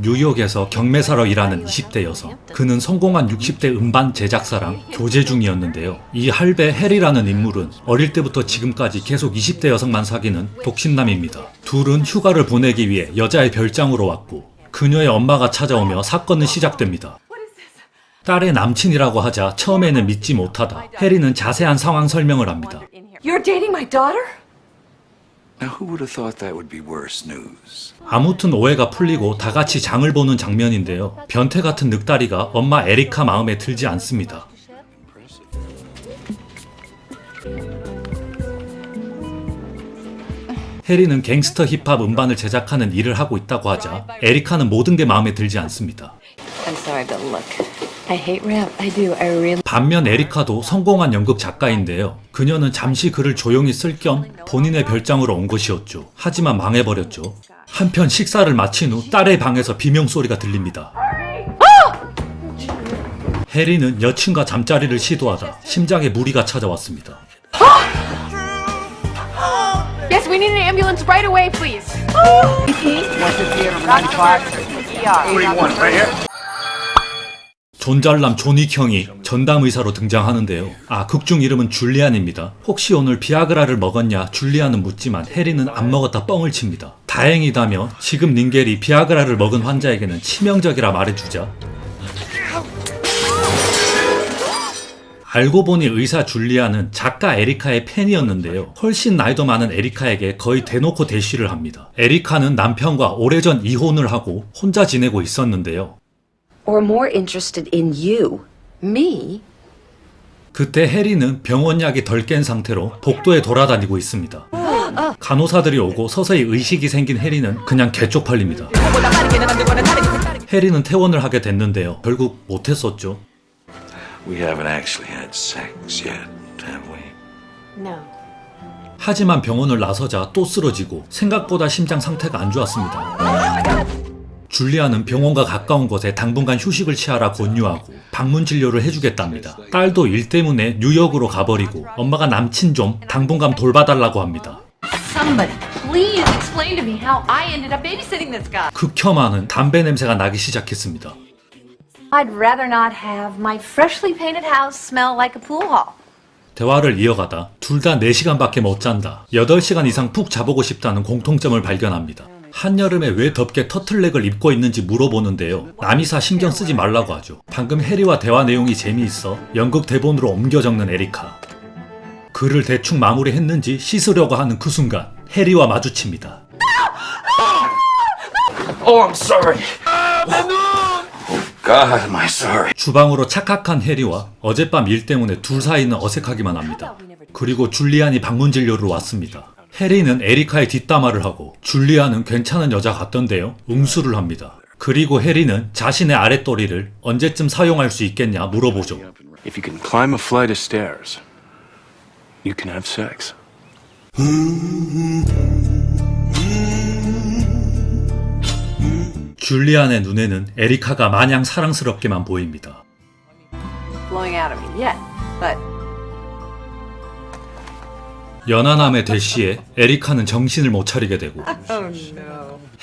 뉴욕에서 경매사로 일하는 20대 여성. 그는 성공한 60대 음반 제작사랑 교제 중이었는데요. 이 할배 해리라는 인물은 어릴 때부터 지금까지 계속 20대 여성만 사귀는 독신남입니다. 둘은 휴가를 보내기 위해 여자의 별장으로 왔고 그녀의 엄마가 찾아오며 사건은 시작됩니다. 딸의 남친이라고 하자 처음에는 믿지 못하다 해리는 자세한 상황 설명을 합니다. You're dating my daughter? Now who would have thought that would be worse news? 아무튼 오해가 풀리고 다 같이 장을 보는 장면인데요. 변태 같은 늑다리가 엄마 에리카 마음에 들지 않습니다. 해리는 갱스터 힙합 음반을 제작하는 일을 하고 있다고 하자 에리카는 모든 게 마음에 들지 않습니다. I'm sorry, but look, I hate rap. I do. I really. 반면 에리카도 성공한 연극 작가인데요. 그녀는 잠시 글을 조용히 쓸 겸 본인의 별장으로 온 것이었죠. 하지만 망해버렸죠. 한편 식사를 마친 후 딸의 방에서 비명소리가 들립니다. 해리는 여친과 잠자리를 시도하다 심장에 무리가 찾아왔습니다. Yes, we need an ambulance right away, please. 존잘남 존윅 형이 전담 의사로 등장하는데요. 극중 이름은 줄리안입니다. 혹시 오늘 비아그라를 먹었냐 줄리안은 묻지만 해리는 안 먹었다 뻥을 칩니다. 다행이다며 지금 닌겔이 비아그라를 먹은 환자에게는 치명적이라 말해주자 알고 보니 의사 줄리안은 작가 에리카의 팬이었는데요. 훨씬 나이도 많은 에리카에게 거의 대놓고 대쉬를 합니다. 에리카는 남편과 오래전 이혼을 하고 혼자 지내고 있었는데요. Or more interested in you. Me? 그때 해리는 병원 약이 덜 깬 상태로 복도에 돌아다니고 있습니다. 간호사들이 오고 서서히 의식이 생긴 해리는 그냥 개쪽팔립니다. 해리는 퇴원을 하게 됐는데요. 결국 못했었죠. We haven't actually had sex yet, have we? No. 하지만 병원을 나서자 또 쓰러지고 생각보다 심장 상태가 안 좋았습니다. 줄리아는 병원과 가까운 곳에 당분간 휴식을 취하라 권유하고 방문 진료를 해주겠답니다. 딸도 일 때문에 뉴욕으로 가버리고 엄마가 남친 좀 당분간 돌봐달라고 합니다. Somebody, please explain to me how I ended up babysitting this guy. 극혐하는 담배 냄새가 나기 시작했습니다. I'd rather not have my freshly painted house smell like a pool hall. 대화를 이어가다 둘 다 4시간밖에 못 잔다. 8시간 이상 푹 자보고 싶다는 공통점을 발견합니다. 한여름에 왜 덥게 터틀넥을 입고 있는지 물어보는데요. 남이사 신경 쓰지 말라고 하죠. 방금 해리와 대화 내용이 재미있어 연극 대본으로 옮겨 적는 에리카. 글을 대충 마무리했는지 씻으려고 하는 그 순간 해리와 마주칩니다. Oh, I'm sorry. God, am I sorry. 주방으로 착각한 해리와 어젯밤 일 때문에 둘 사이는 어색하기만 합니다. 그리고 줄리안이 방문 진료로 왔습니다. 해리는 에리카의 뒷담화를 하고 줄리안은 괜찮은 여자 같던데요. 응수를 합니다. 그리고 해리는 자신의 아랫도리를 언제쯤 사용할 수 있겠냐 물어보죠. If you can climb a flight of stairs, you can have sex. 줄리안의 눈에는 에리카가 마냥 사랑스럽게만 보입니다. Blowing out of me yet, but 연하남의 대시에 에리카는 정신을 못 차리게 되고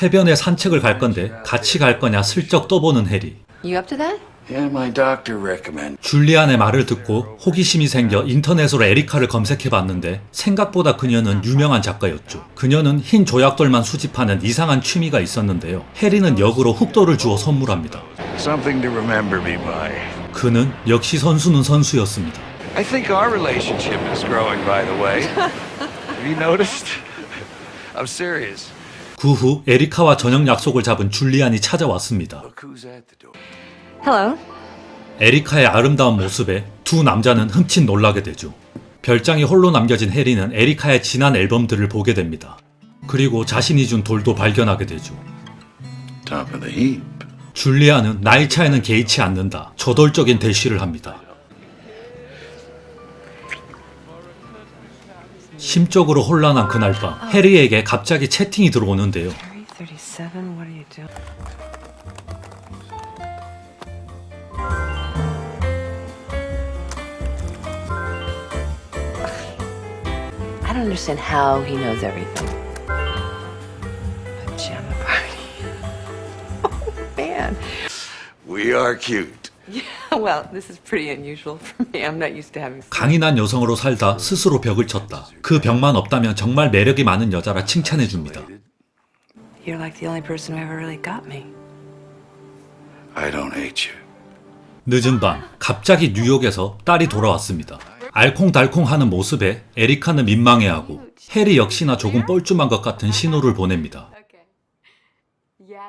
해변에 산책을 갈 건데 같이 갈 거냐 슬쩍 떠보는 해리. you up to that? Yeah, my doctor recommended. 줄리안의 말을 듣고 호기심이 생겨 인터넷으로 에리카를 검색해봤는데 생각보다 그녀는 유명한 작가였죠. 그녀는 흰 조약돌만 수집하는 이상한 취미가 있었는데요. 해리는 역으로 흑돌을 주어 선물합니다. Something to remember me by. 그는 역시 선수는 선수였습니다. I think our relationship is growing, by the way. Have you noticed? I'm serious. 그 후 에리카와 저녁 약속을 잡은 줄리안이 찾아왔습니다. Look who's at the door. Hello. 에리카의 아름다운 모습에 두 남자는 흠칫 놀라게 되죠. 별장이 홀로 남겨진 해리는 에리카의 지난 앨범들을 보게 됩니다. 그리고 자신이 준 돌도 발견하게 되죠. Top of the heap. 줄리아는 나이 차이는 개의치 않는다. 저돌적인 대시를 합니다. 심적으로 혼란한 그날 밤 해리에게 갑자기 채팅이 들어오는데요. 37, what are you doing? I don't understand how he knows everything. Pajama party. man. We are cute. Well, this is pretty unusual for me. I'm not used to having. 강인한 여성으로 살다 스스로 벽을 쳤다. 그 벽만 없다면 정말 매력이 많은 여자라 칭찬해줍니다. You're like the only person who ever really got me. I don't hate you. 늦은 밤, 갑자기 뉴욕에서 딸이 돌아왔습니다. 알콩달콩하는 모습에 에리카는 민망해하고 해리 역시나 조금 뻘쭘한 것 같은 신호를 보냅니다.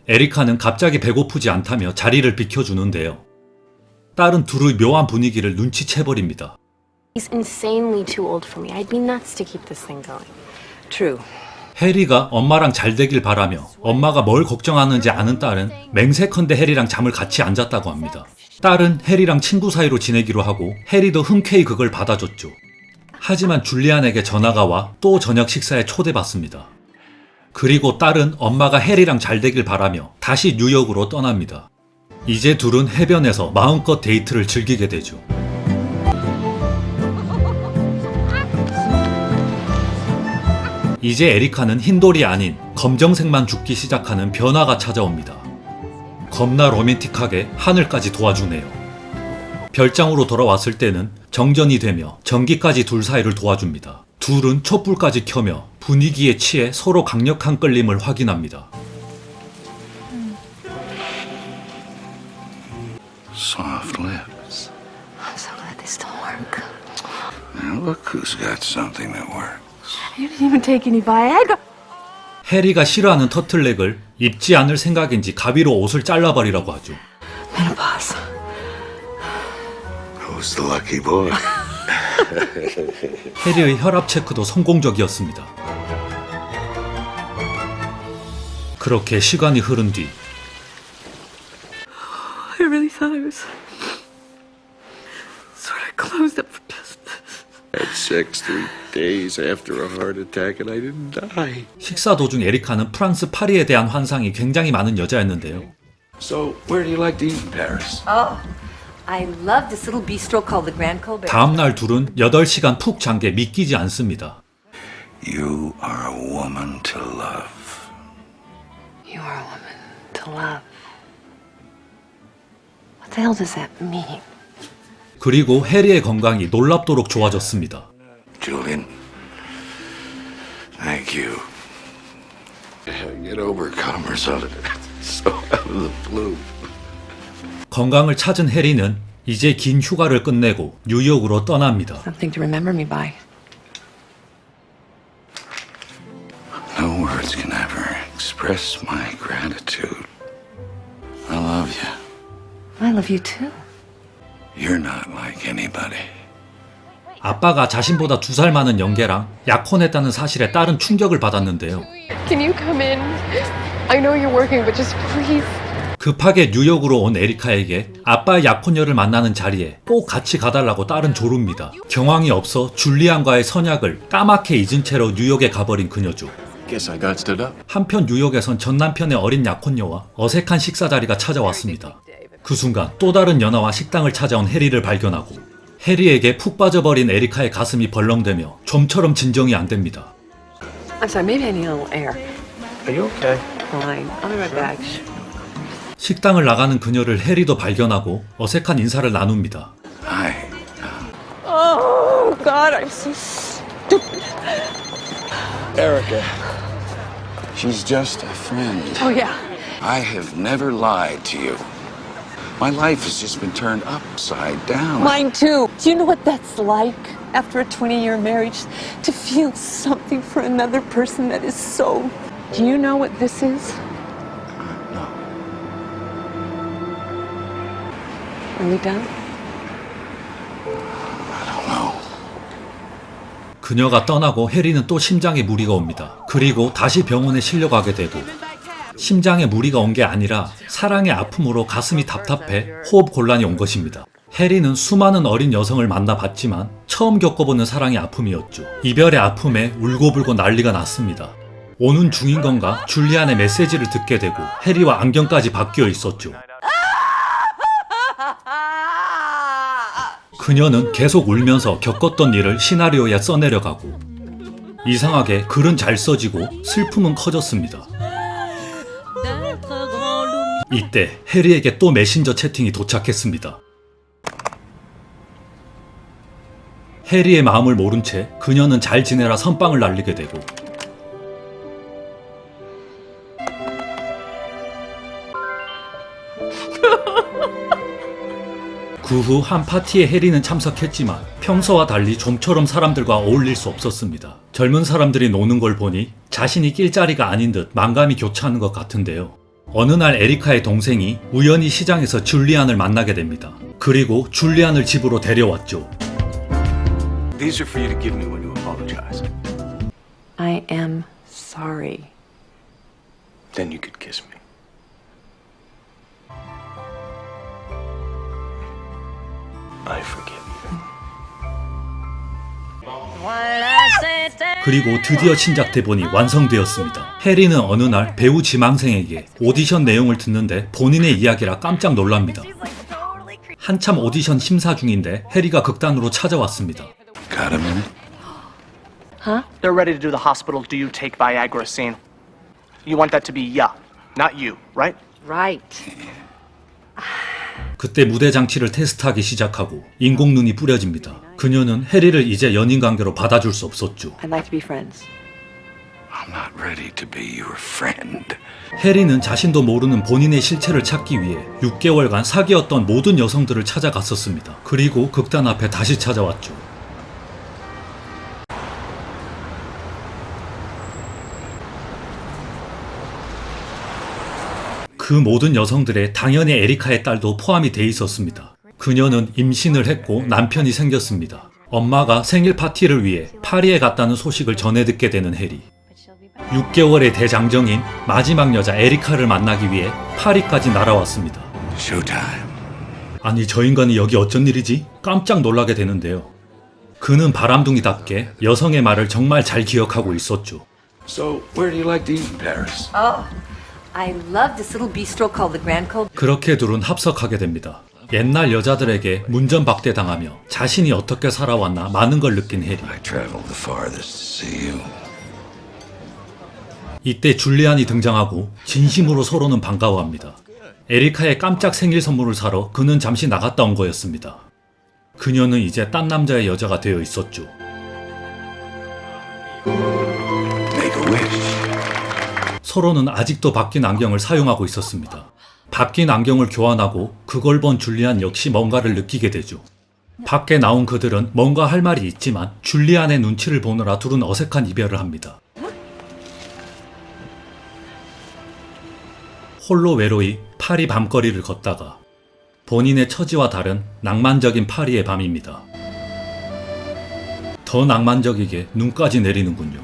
에리카는 갑자기 배고프지 않다며 자리를 비켜주는데요. 딸은 둘의 묘한 분위기를 눈치채버립니다. He's insanely too old for me. I'd be nuts to keep this thing going. True. 해리가 엄마랑 잘 되길 바라며 엄마가 뭘 걱정하는지 아는 딸은 맹세컨대 해리랑 잠을 같이 안 잤다고 합니다. 딸은 해리랑 친구 사이로 지내기로 하고 해리도 흔쾌히 그걸 받아줬죠. 하지만 줄리안에게 전화가 와 또 저녁 식사에 초대받습니다. 그리고 딸은 엄마가 해리랑 잘 되길 바라며 다시 뉴욕으로 떠납니다. 이제 둘은 해변에서 마음껏 데이트를 즐기게 되죠. 이제 에리카는 흰돌이 아닌 검정색만 죽기 시작하는 변화가 찾아옵니다. 겁나 로맨틱하게 하늘까지 도와주네요. 별장으로 돌아왔을 때는 정전이 되며 전기까지 둘 사이를 도와줍니다. 둘은 촛불까지 켜며 분위기에 취해 서로 강력한 끌림을 확인합니다. Soft lips. I'm so glad they still work. Now look who's got something that works. You didn't even take any Viagra. 해리가 싫어하는 터틀넥을 입지 않을 생각인지 가위로 옷을 잘라버리라고 하죠. Menopause. Who's the lucky boy? 해리의 혈압 체크도 성공적이었습니다. 그렇게 시간이 흐른 뒤 I really thought I was sort of closed up for business. Had sex 3 days after a heart attack and I didn't die. 식사 도중 에리카는 프랑스 파리에 대한 환상이 굉장히 많은 여자였는데요. So, where do you like to eat in Paris? Oh, I love this little bistro called the Grand Colbert. 다음날 둘은 8시간 푹 잔 게 믿기지 않습니다. You are a woman to love. You are a woman to love. What the hell does that mean? 그리고 해리의 건강이 놀랍도록 좋아졌습니다. Julian, thank you. Get overcomers out of it. So out of the blue. 건강을 찾은 해리는 이제 긴 휴가를 끝내고 뉴욕으로 떠납니다. Something to remember me by. No words can ever express my gratitude. I love you. I love you too. You're not like anybody. 아빠가 자신보다 2살 많은 영계랑 약혼했다는 사실에 딸은 충격을 받았는데요. Can you come in? I know you're working, but just please. 급하게 뉴욕으로 온 에리카에게 아빠의 약혼녀를 만나는 자리에 꼭 같이 가달라고 딸은 조릅니다. 경황이 없어 줄리안과의 선약을 까맣게 잊은 채로 뉴욕에 가버린 그녀죠. Guess I got stood up. 한편 뉴욕에선 전 남편의 어린 약혼녀와 어색한 식사 자리가 찾아왔습니다. 그 순간 또 다른 연하와 식당을 찾아온 해리를 발견하고 해리에게 푹 빠져버린 에리카의 가슴이 벌렁대며 좀처럼 진정이 안 됩니다. I'm sorry, maybe I need a little air. Are you okay? Fine. I'll be right back. 식당을 나가는 그녀를 해리도 발견하고 어색한 인사를 나눕니다. Hi. Oh God, I'm so stupid. Erica. She's just a friend. Oh yeah. I have never lied to you. My life has just been turned upside down. Mine too. Do you know what that's like after a 20-year marriage? To feel something for another person that is so. Do you know what this is? No. Are we done? I don't know. 그녀가 떠나고 해리는 또 심장에 무리가 옵니다. 그리고 다시 병원에 실려가게 되고 심장에 무리가 온 게 아니라 사랑의 아픔으로 가슴이 답답해 호흡 곤란이 온 것입니다. 해리는 수많은 어린 여성을 만나봤지만 처음 겪어보는 사랑의 아픔이었죠. 이별의 아픔에 울고불고 난리가 났습니다. 오는 중인 건가 줄리안의 메시지를 듣게 되고 해리와 안경까지 바뀌어 있었죠. 그녀는 계속 울면서 겪었던 일을 시나리오에 써내려가고 이상하게 글은 잘 써지고 슬픔은 커졌습니다. 이때 해리에게 또 메신저 채팅이 도착했습니다. 해리의 마음을 모른 채 그녀는 잘 지내라 선빵을 날리게 되고 그 후 한 파티에 해리는 참석했지만 평소와 달리 좀처럼 사람들과 어울릴 수 없었습니다. 젊은 사람들이 노는 걸 보니 자신이 낄 자리가 아닌 듯 만감이 교차하는 것 같은데요. 어느 날 에리카의 동생이 우연히 시장에서 줄리안을 만나게 됩니다. 그리고 줄리안을 집으로 데려왔죠. These are for you to give me when you apologize. I am sorry. Then you could kiss me. I forgive you. 그리고 드디어 신작 대본이 완성되었습니다. 해리는 어느 날 배우 지망생에게 오디션 내용을 듣는데 본인의 이야기라 깜짝 놀랍니다. 한참 오디션 심사 중인데 해리가 극단으로 찾아왔습니다. Got a minute? They're ready to do the hospital do you take Viagra scene. You want that to be yeah, not you, right? Right. 그때 무대 장치를 테스트하기 시작하고 인공눈이 뿌려집니다. 그녀는 해리를 이제 연인 관계로 받아줄 수 없었죠. I'd like to be friends. I'm not ready to be your friend. 해리는 자신도 모르는 본인의 실체를 찾기 위해 6개월간 사귀었던 모든 여성들을 찾아갔었습니다. 그리고 극단 앞에 다시 찾아왔죠. 그 모든 여성들에 당연히 에리카의 딸도 포함이 돼 있었습니다. 그녀는 임신을 했고 남편이 생겼습니다. 엄마가 생일 파티를 위해 파리에 갔다는 소식을 전해 듣게 되는 해리. 6개월의 대장정인 마지막 여자 에리카를 만나기 위해 파리까지 날아왔습니다. Showtime. 아니 저 인간이 여기 어쩐 일이지? 깜짝 놀라게 되는데요. 그는 바람둥이답게 여성의 말을 정말 잘 기억하고 있었죠. So, where do you like to eat in Paris? I love this little bistro called the Grand Cove. 그렇게 둘은 합석하게 됩니다. 옛날 여자들에게 문전박대당하며 자신이 어떻게 살아왔나 많은 걸 느낀 해리. I traveled the farthest to see you. 이때 줄리안이 등장하고 진심으로 서로는 반가워합니다. 에리카의 깜짝 생일 선물을 사러 그는 잠시 나갔다 온 거였습니다. 그녀는 이제 딴 남자의 여자가 되어 있었죠. Make a wish. 서로는 아직도 바뀐 안경을 사용하고 있었습니다. 바뀐 안경을 교환하고 그걸 본 줄리안 역시 뭔가를 느끼게 되죠. 밖에 나온 그들은 뭔가 할 말이 있지만 줄리안의 눈치를 보느라 둘은 어색한 이별을 합니다. 홀로 외로이 파리 밤거리를 걷다가 본인의 처지와 다른 낭만적인 파리의 밤입니다. 더 낭만적이게 눈까지 내리는군요.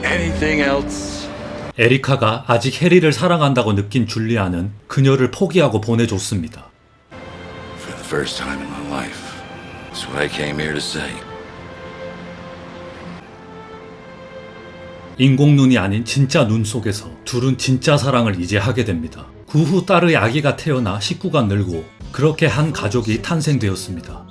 Anything else? 에리카가 아직 해리를 사랑한다고 느낀 줄리안은 그녀를 포기하고 보내줬습니다. For the first time in my life. That's what I came here to say. 인공눈이 아닌 진짜 눈 속에서 둘은 진짜 사랑을 이제 하게 됩니다. 그 후 딸의 아기가 태어나 식구가 늘고 그렇게 한 가족이 탄생되었습니다.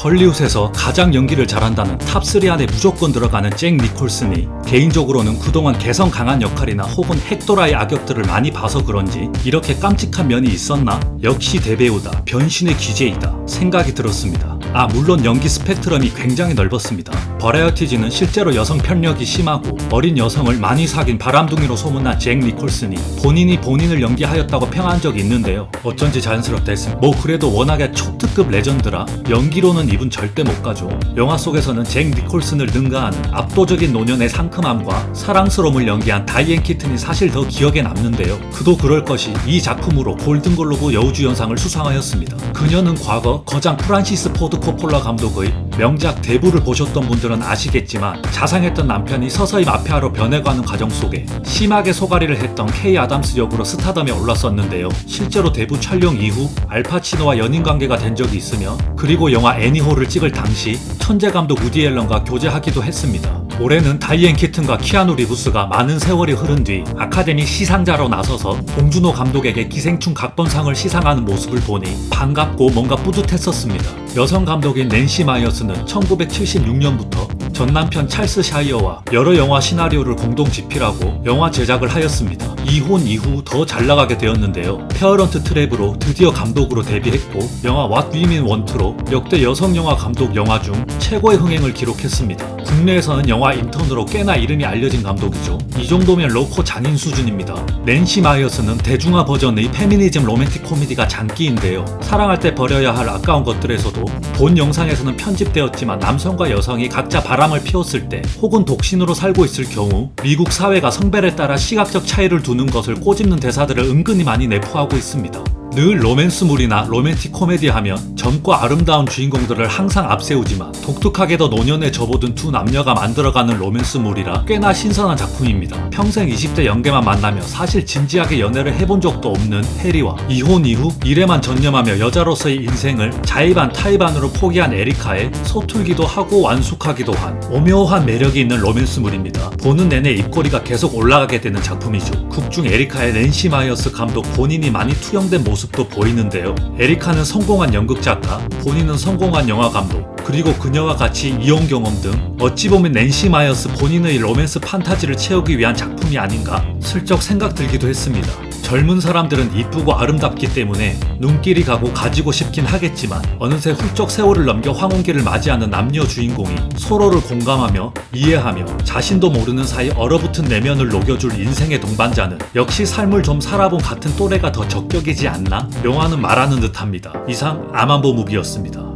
헐리우드에서 가장 연기를 잘한다는 탑3 안에 무조건 들어가는 잭 니콜슨이 개인적으로는 그동안 개성 강한 역할이나 혹은 핵도라의 악역들을 많이 봐서 그런지 이렇게 깜찍한 면이 있었나? 역시 대배우다, 변신의 기재이다 생각이 들었습니다. 물론 연기 스펙트럼이 굉장히 넓었습니다. 버라이어티지는 실제로 여성 편력이 심하고 어린 여성을 많이 사귄 바람둥이로 소문난 잭 니콜슨이 본인이 본인을 연기하였다고 평한 적이 있는데요. 어쩐지 자연스럽다 했습니다. 그래도 워낙에 초특급 레전드라 연기로는 이분 절대 못 가죠. 영화 속에서는 잭 니콜슨을 능가하는 압도적인 노년의 상큼함과 사랑스러움을 연기한 다이앤 키튼이 사실 더 기억에 남는데요. 그도 그럴 것이 이 작품으로 골든글로브 여우주연상을 수상하였습니다. 그녀는 과거 거장 프란시스 포드 코폴라 감독의 명작 대부를 보셨던 분들은 아시겠지만 자상했던 남편이 서서히 마피아로 변해가는 과정 속에 심하게 소가리를 했던 케이 아담스 역으로 스타덤에 올랐었는데요. 실제로 대부 촬영 이후 알파치노와 연인관계가 된 적이 있으며 그리고 영화 애니홀을 찍을 당시 천재 감독 우디 앨런과 교제하기도 했습니다. 올해는 다이앤 키튼과 키아누 리브스가 많은 세월이 흐른 뒤 아카데미 시상자로 나서서 봉준호 감독에게 기생충 각본상을 시상하는 모습을 보니 반갑고 뭔가 뿌듯했었습니다. 여성 감독인 낸시 마이어스는 1976년부터 전 남편 찰스 샤이어와 여러 영화 시나리오를 공동 집필하고 영화 제작을 하였습니다. 이혼 이후 더 잘 나가게 되었는데요. 페어런트 트랩으로 드디어 감독으로 데뷔했고 영화 What Women Want로 역대 여성 영화 감독 영화 중 최고의 흥행을 기록했습니다. 국내에서는 영화 인턴으로 꽤나 이름이 알려진 감독이죠. 이 정도면 로코 장인 수준입니다. 낸시 마이어스는 대중화 버전의 페미니즘 로맨틱 코미디가 장기인데요. 사랑할 때 버려야 할 아까운 것들에서도 본 영상에서는 편집되었지만 남성과 여성이 각자 바람을 피웠을 때 혹은 독신으로 살고 있을 경우 미국 사회가 성별에 따라 시각적 차이를 두는 것을 꼬집는 대사들을 은근히 많이 내포하고 있습니다. 늘 로맨스물이나 로맨틱 코미디 하면 젊고 아름다운 주인공들을 항상 앞세우지만 독특하게도 노년에 접어든 두 남녀가 만들어가는 로맨스물이라 꽤나 신선한 작품입니다. 평생 20대 연계만 만나며 사실 진지하게 연애를 해본 적도 없는 해리와 이혼 이후 일에만 전념하며 여자로서의 인생을 자의반 타의반으로 포기한 에리카의 서툴기도 하고 완숙하기도 한 오묘한 매력이 있는 로맨스물입니다. 보는 내내 입꼬리가 계속 올라가게 되는 작품이죠. 극중 에리카의 낸시 마이어스 감독 본인이 많이 투영된 모습도 보이는데요. 에리카는 성공한 연극작가, 본인은 성공한 영화 감독, 그리고 그녀와 같이 이혼 경험 등 어찌 보면 낸시 마이어스 본인의 로맨스 판타지를 채우기 위한 작품이 아닌가 슬쩍 생각 들기도 했습니다. 젊은 사람들은 이쁘고 아름답기 때문에 눈길이 가고 가지고 싶긴 하겠지만 어느새 훌쩍 세월을 넘겨 황혼기를 맞이하는 남녀 주인공이 서로를 공감하며 이해하며 자신도 모르는 사이 얼어붙은 내면을 녹여줄 인생의 동반자는 역시 삶을 좀 살아본 같은 또래가 더 적격이지 않나? 영화는 말하는 듯합니다. 이상 아만보 무비였습니다.